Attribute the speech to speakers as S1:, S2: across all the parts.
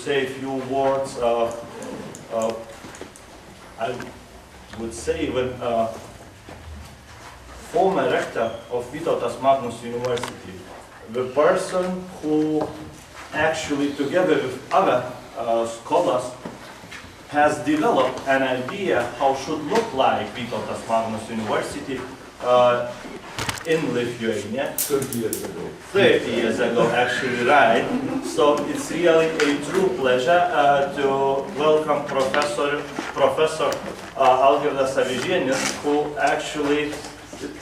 S1: say a few words. I would say even former rector of Vytautas Magnus University, the person who actually, together with other scholars, has developed an idea how should look like Vytautas Magnus University in Lithuania.
S2: 30 years ago.
S1: 30 years ago, actually, right. So it's really a true pleasure to welcome Professor Egidijus Aleksandravičius, who actually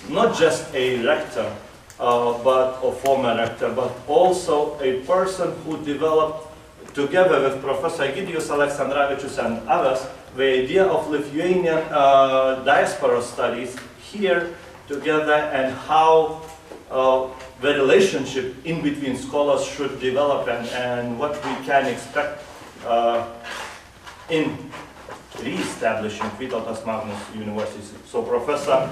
S1: not just a rector, but a former rector, but also a person who developed, together with Professor Egidijus Aleksandravičius and others, the idea of Lithuanian diaspora studies here together, and how the relationship in between scholars should develop, and what we can expect in re-establishing Vytautas Magnus University. So, Professor,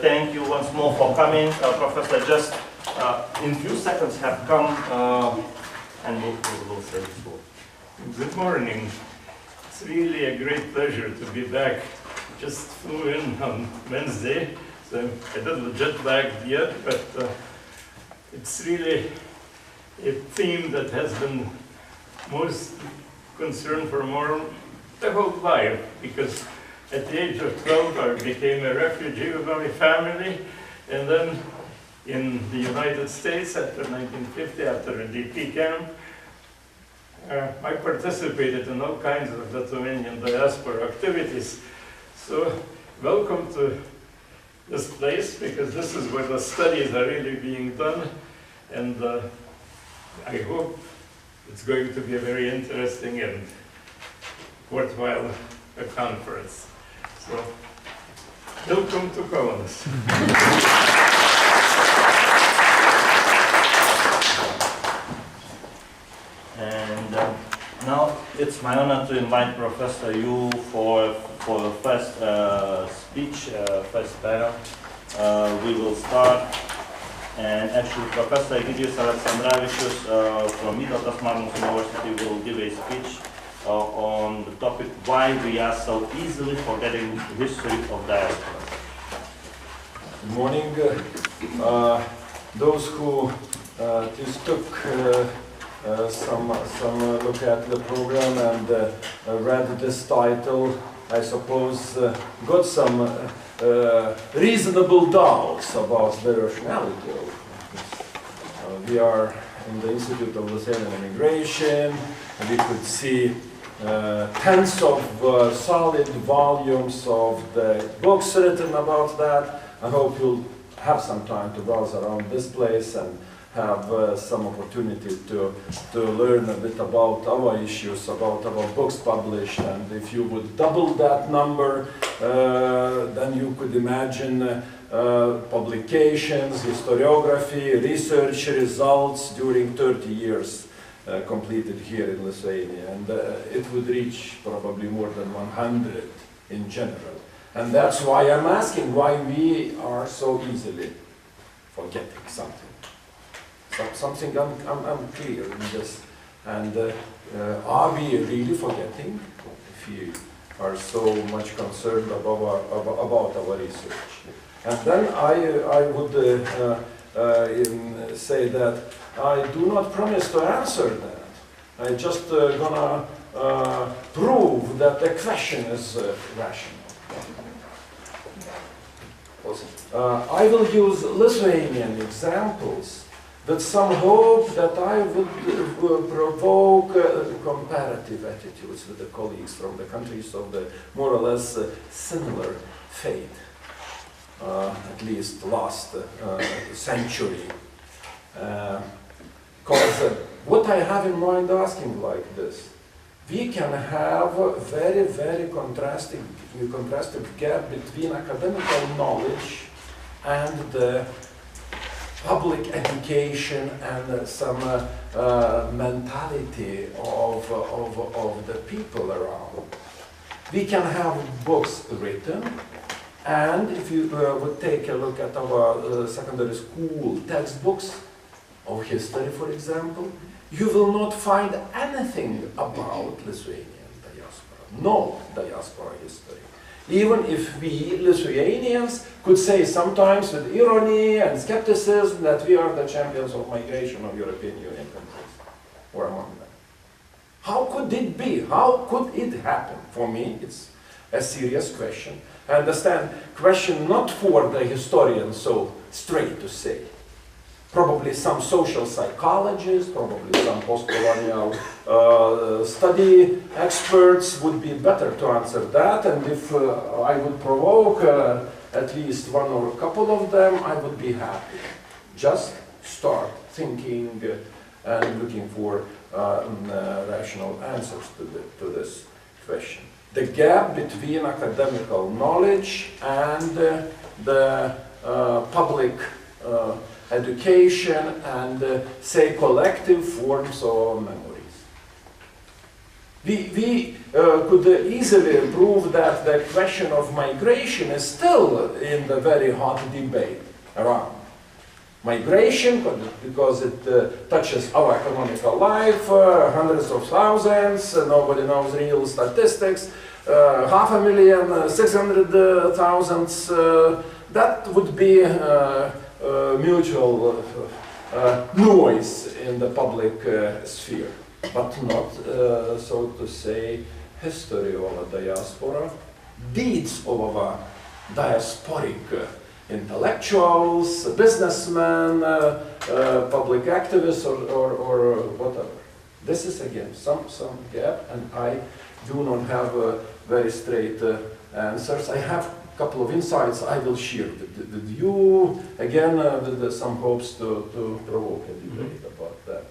S1: thank you once more for coming. Professor, just in few seconds have come, and we'll say this word.
S3: Good morning. It's really a great pleasure to be back. Just flew in on Wednesday, so I'm a little jet lagged yet, but it's really a theme that has been most concern for more the whole life, because at the age of 12 I became a refugee with my family, and then in the United States after 1950, after a DP camp, I participated in all kinds of Lithuanian diaspora activities. So welcome to this place, because this is where the studies are really being done, and I hope it's going to be a very interesting and worthwhile conference. So welcome to Kaunas.
S1: And now it's my honor to invite Professor Yu for the first speech, first panel. We will start, and actually Professor Egidijus Aleksandravičius from Vytautas Magnus University will give a speech on the topic why we are so easily forgetting the history of diaspora.
S2: Good morning. Those who just took some look at the program and read this title, I suppose got some reasonable doubts about the rationality of this. We are in the Institute of Lithuanian Emigration. We could see tens of solid volumes of the books written about that. I hope you'll have some time to browse around this place and have some opportunity to learn a bit about our issues, about our books published, and if you would double that number, then you could imagine publications, historiography, research results during 30 years completed here in Lithuania, and it would reach probably more than 100 in general. And that's why I'm asking why we are so easily forgetting something. Something unclear in this, and are we really forgetting if we are so much concerned about our research? And then I would say that I do not promise to answer that. I just gonna prove that the question is rational. I will use Lithuanian examples with some hope that I would provoke comparative attitudes with the colleagues from the countries of the more or less similar fate, at least last century. Because what I have in mind asking like this, we can have a very, very contrasting gap between academical knowledge and the public education and some mentality of the people around. We can have books written, and if you would take a look at our secondary school textbooks of history, for example, you will not find anything about Lithuanian diaspora, no diaspora history. Even if we Lithuanians could say sometimes with irony and skepticism that we are the champions of migration of European Union countries, or among them. How could it be? How could it happen? For me, it's a serious question. I understand, question not for the historian so straight to say. Probably some social psychologists, probably some post-colonial study experts would be better to answer that, and if I would provoke at least one or a couple of them, I would be happy. Just start thinking and looking for rational answers to this question. The gap between academical knowledge and the public education and, say, collective forms of memories. We could easily prove that the question of migration is still in the very hot debate around. Migration, because it touches our economical life, hundreds of thousands, nobody knows real statistics, 500,000, 600,000, that would be mutual noise in the public sphere, but not, so to say, history of a diaspora, deeds of our diasporic intellectuals, businessmen, public activists, or whatever. This is again some gap, and I do not have very straight answers. I have a couple of insights I will share with you, again with some hopes to provoke a debate about that.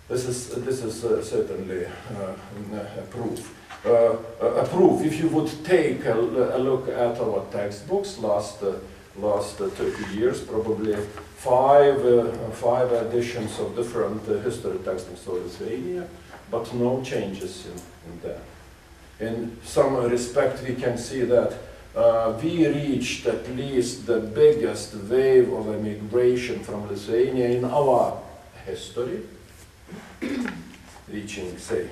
S2: This is certainly a proof. If you would take a look at our textbooks last 30 years, probably five editions of different history textbooks of Lithuania, but no changes in that. In some respect, we can see that we reached at least the biggest wave of emigration from Lithuania in our history, reaching, say,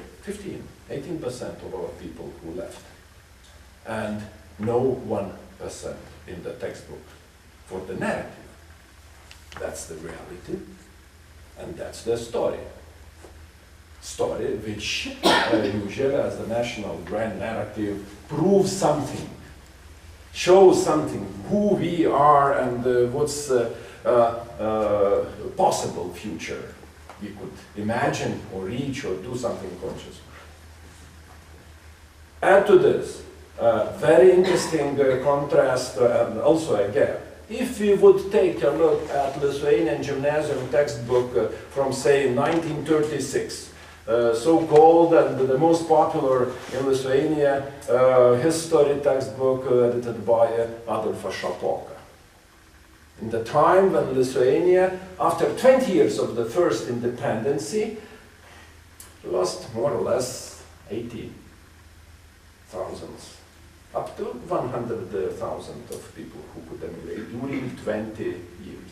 S2: 18% of our people who left, and no 1% in the textbook for the narrative. That's the reality, and that's the story. Story which usually, as the national grand narrative, proves something, shows something, who we are and what's possible future we could imagine or reach or do something conscious. Add to this, very interesting contrast and also a gap. If we would take a look at Lithuanian gymnasium textbook from, say, 1936, so-called and the most popular in Lithuania history textbook edited by Adolfas Šapoka. In the time when Lithuania, after 20 years of the first independency, lost more or less 80,000, up to 100,000 of people who could emigrate during 20 years.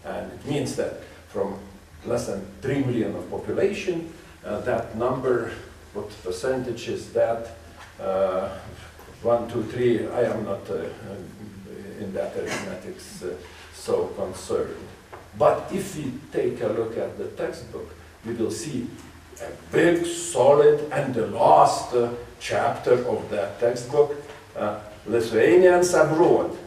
S2: And it means that from less than 3 million of population, that number, what percentage is that? 1, 2, 3, I am not in that arithmetics so concerned. But if we take a look at the textbook, we will see a big, solid, and the last chapter of that textbook, Lithuanians abroad.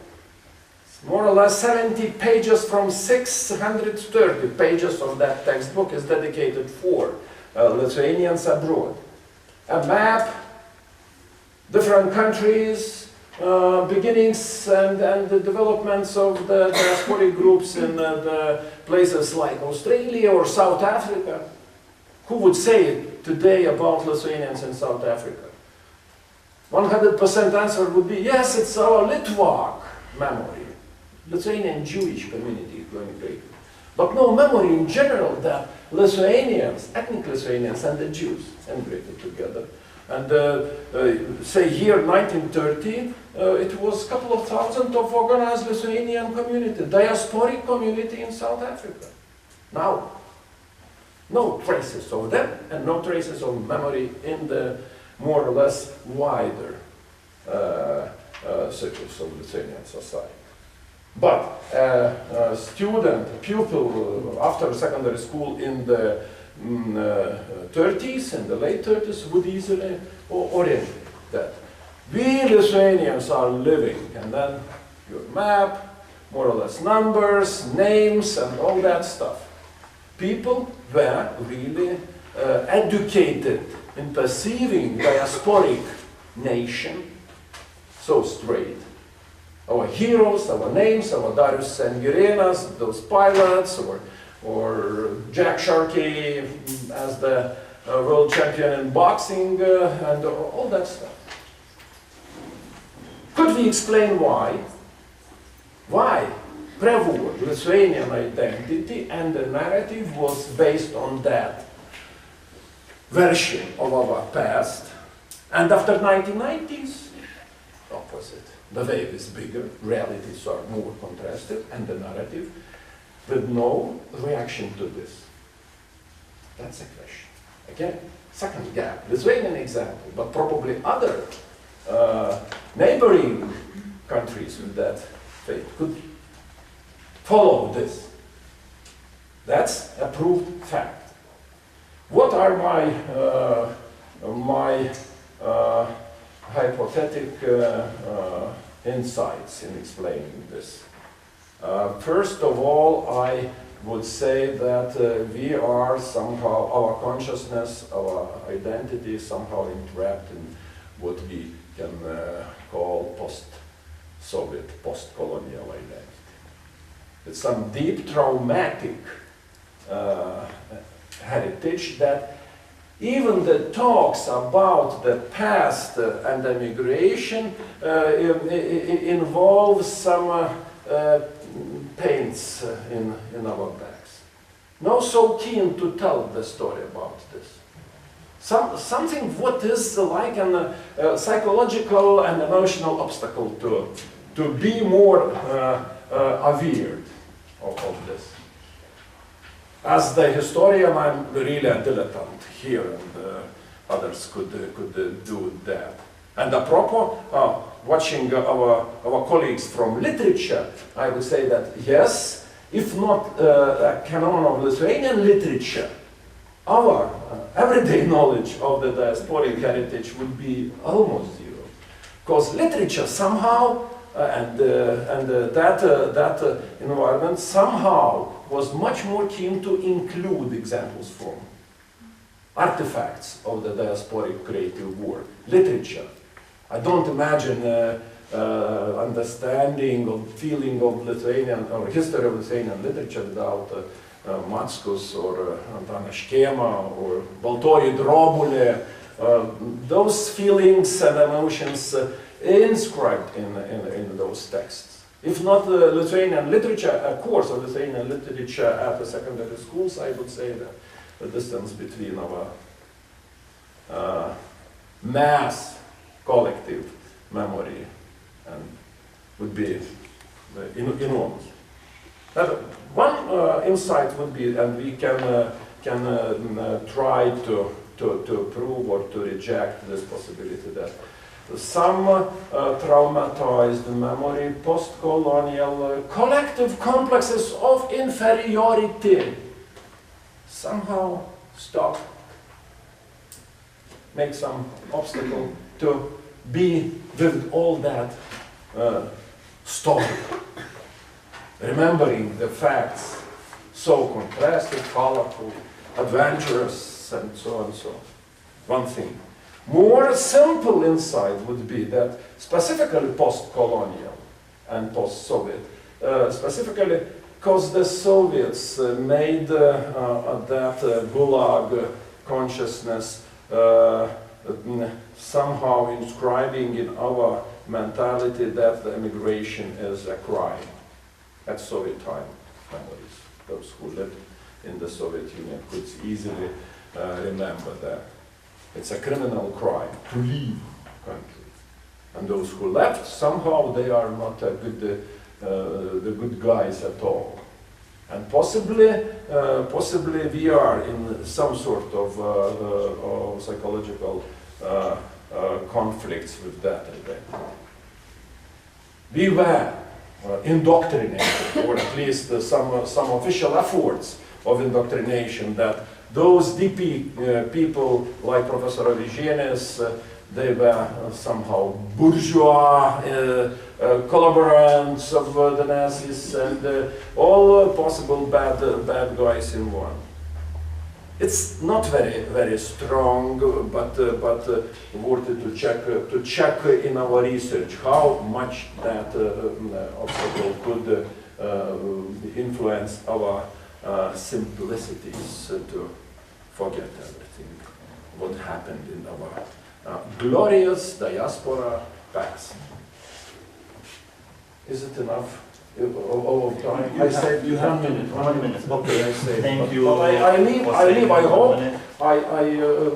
S2: More or less 70 pages from 630 pages of that textbook is dedicated for Lithuanians abroad. A map, different countries, beginnings and the developments of the diasporic groups in the places like Australia or South Africa. Who would say today about Lithuanians in South Africa? 100% answer would be, yes, it's our Litvak memory. Lithuanian Jewish community who emigrated. But no memory in general that Lithuanians, ethnic Lithuanians and the Jews emigrated together. And say here 1930, it was a couple of thousand of organized Lithuanian community, diasporic community in South Africa. Now, No traces of them and no traces of memory in the more or less wider circles of Lithuanian society. But a student, a pupil after secondary school in the 30s, in the late 30s, would easily orientate that. We Lithuanians are living, and then your map, more or less numbers, names, and all that stuff. People were really educated in perceiving diasporic nation so straight. Our heroes, our names, our Darius and Girenas, those pilots, or Jack Sharkey as the world champion in boxing, and all that stuff. Could we explain why? Why Prevost Lithuanian identity and the narrative was based on that version of our past, and after 1990s, opposite. The wave is bigger, realities are more contrasted, and the narrative with no reaction to this. That's a question. Again, second gap, Lithuanian example, but probably other neighboring countries with that fate could follow this. That's a proved fact. What are my hypothetic insights in explaining this? First of all, I would say that we are somehow, our consciousness, our identity is somehow entrapped in what we can call post-Soviet, post-colonial identity. It's some deep traumatic heritage that even the talks about the past and emigration involve some pains in our backs. Not so keen to tell the story about this. Something what is like a psychological and emotional obstacle to be more aware of this. As the historian, I'm really a dilettante here, and others could do that. And apropos, watching our colleagues from literature, I would say that yes, if not a canon of Lithuanian literature, our everyday knowledge of the diasporic heritage would be almost zero. Because literature somehow, and that environment somehow was much more keen to include examples from artifacts of the diasporic creative work. Literature. I don't imagine understanding or feeling of Lithuanian or history of Lithuanian literature without Mackus or Antanas Škėma or Baltoji Drobulė. Those feelings and emotions inscribed in those texts. If not Lithuanian literature, a course of Lithuanian literature at the secondary schools, I would say that the distance between our mass collective memory and would be enormous. One insight would be, and we can try to prove or to reject this possibility, that some traumatized memory, post-colonial collective complexes of inferiority somehow stop, make some obstacle to be with all that story, remembering the facts, so contrasted, colorful, adventurous, and so on and so on. One thing. More simple insight would be that specifically post-colonial and post-Soviet, specifically because the Soviets made that Gulag consciousness somehow inscribing in our mentality that the emigration is a crime. At Soviet time memories, those who lived in the Soviet Union could easily remember that. It's a criminal crime to leave country. And those who left, somehow they are not the good guys at all. And possibly we are in some sort of psychological conflicts with that idea. We were indoctrinated, or at least some official efforts of indoctrination, that those DP people like Professor Avigenis, they were somehow bourgeois collaborators of the Nazis, and all possible bad guys in one. It's not very strong, but worth to check in our research how much that obstacle could influence our simplicities to forget everything what happened in our glorious diaspora past. Is it enough? Of time? I said
S1: you have 1 minute.
S2: Okay, I say.
S1: Thank you.
S2: I leave. I hope I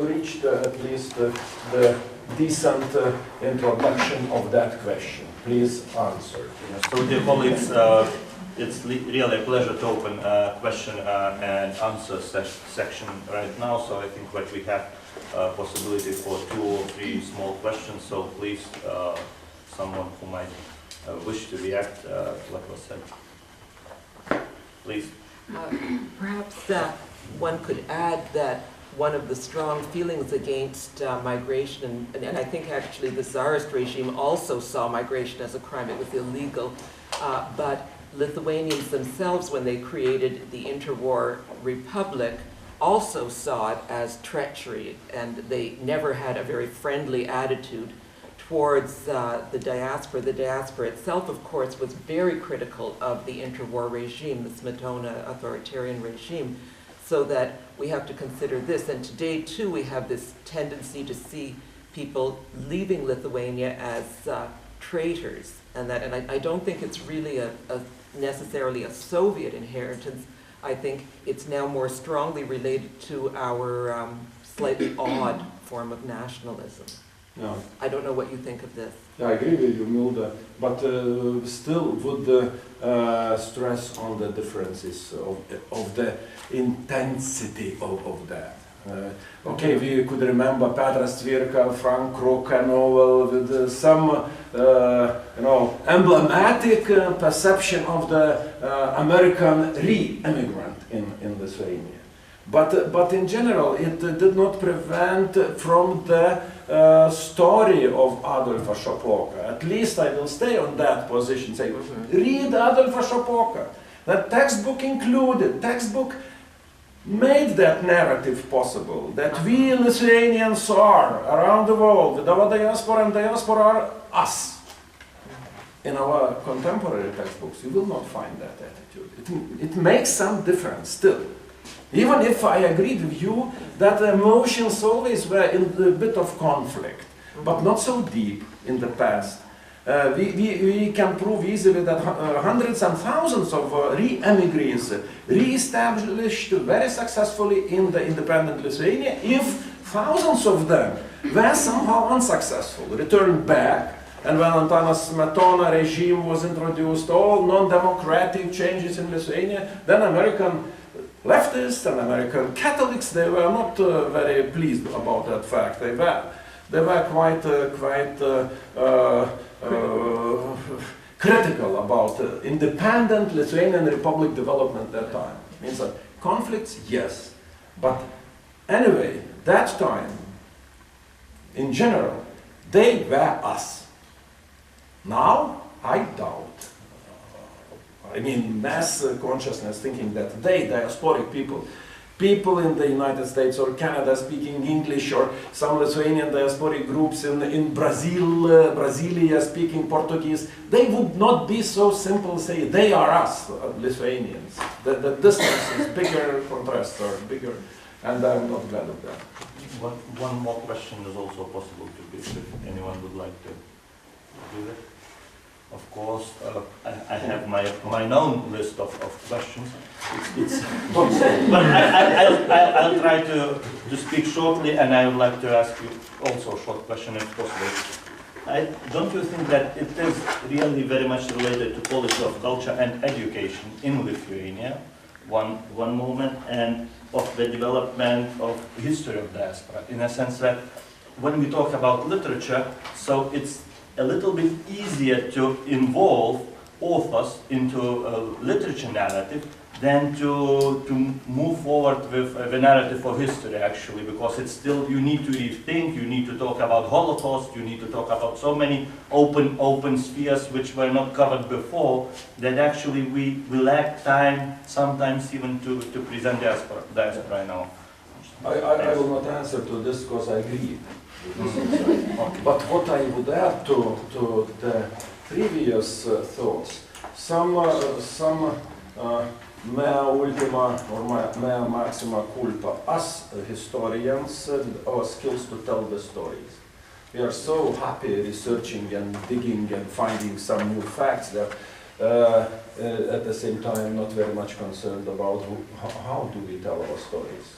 S2: reached at least the decent introduction of that question. Please answer.
S1: So, dear colleagues, it's really a pleasure to open question and answer section right now. So I think that we have possibility for 2 or 3 small questions. So please, someone who might wish to react, what was said. Please.
S4: Perhaps one could add that one of the strong feelings against migration, and I think actually the Tsarist regime also saw migration as a crime, it was illegal, but Lithuanians themselves, when they created the interwar republic, also saw it as treachery, and they never had a very friendly attitude towards the diaspora. The diaspora itself, of course, was very critical of the interwar regime, the Smetona authoritarian regime, so that we have to consider this. And today, too, we have this tendency to see people leaving Lithuania as traitors, and I don't think it's really necessarily a Soviet inheritance. I think it's now more strongly related to our slightly odd form of nationalism.
S2: Yeah.
S4: I don't know what you think of this.
S2: Yeah, I agree with you, Milda, but still would stress on the differences of the intensity of that. Okay, we could remember Petr Stvirka, Frank Kruka novel with some, emblematic perception of the American re-immigrant in Lithuania. But in general, it did not prevent from the story of Adolfo Šapoka. At least I will stay on that position. Say, read Adolfo Šapoka. That textbook included. Textbook made that narrative possible. That we Lithuanians are around the world with our diaspora, and diaspora are us. In our contemporary textbooks, you will not find that attitude. It makes some difference still. Even if I agreed with you that emotions always were in a bit of conflict, but not so deep in the past. We can prove easily that hundreds and thousands of re-emigres re-established very successfully in the independent Lithuania, if thousands of them were somehow unsuccessful, returned back. And when Antanas Smetona regime was introduced, all non-democratic changes in Lithuania, then American leftists and American Catholics, they were not very pleased about that fact. They were quite critical about independent Lithuanian Republic development at that time. Means that conflicts, yes, but anyway, that time, in general, they were us. Now, I doubt. I mean, mass consciousness thinking that they, diasporic people in the United States or Canada speaking English, or some Lithuanian diasporic groups in Brasilia speaking Portuguese, they would not be so simple say they are us, Lithuanians. The distance is bigger, contrasts are bigger, and I'm not glad of that.
S1: One more question is also possible to be, if anyone would like to do that. Of course, I have my own list of questions. But I'll try to speak shortly, and I would like to ask you also a short question if possible. Don't you think that it is really very much related to policy of culture and education in Lithuania? one moment, and of the development of history of diaspora, in a sense that when we talk about literature, so it's a little bit easier to involve authors into a literature narrative than to move forward with the narrative of history, actually, because it's still, you need to rethink, you need to talk about Holocaust, you need to talk about so many open spheres which were not covered before, that actually we lack time sometimes even to present diaspora now.
S2: I will not answer to this because I agree. But what I would add to the previous thoughts, some mea ultima or mea maxima culpa, us historians, with our skills to tell the stories. We are so happy researching and digging and finding some new facts that at the same time not very much concerned about how do we tell our stories.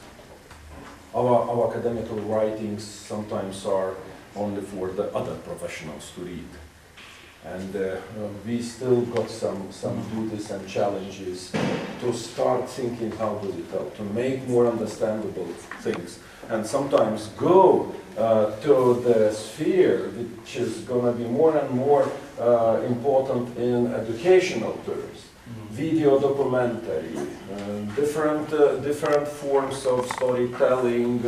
S2: Our academical writings sometimes are only for the other professionals to read. And we still got some duties and challenges to start thinking how do we tell, to make more understandable things. And sometimes go to the sphere which is going to be more and more important in educational terms. Video documentary, different forms of storytelling,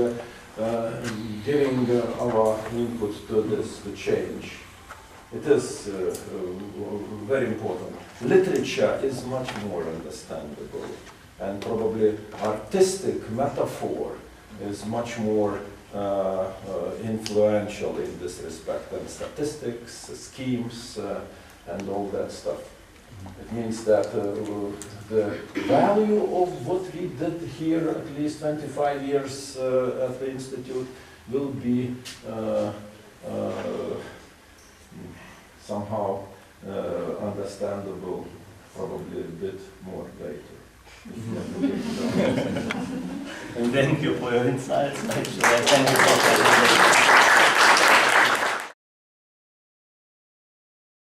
S2: giving our input to this, to change. It is very important. Literature is much more understandable, and probably artistic metaphor is much more influential in this respect than statistics, schemes, and all that stuff. It means that the value of what we did here, at least 25 years at the Institute, will be somehow understandable probably a bit more later.
S1: And thank you for your insights, actually. Thank you for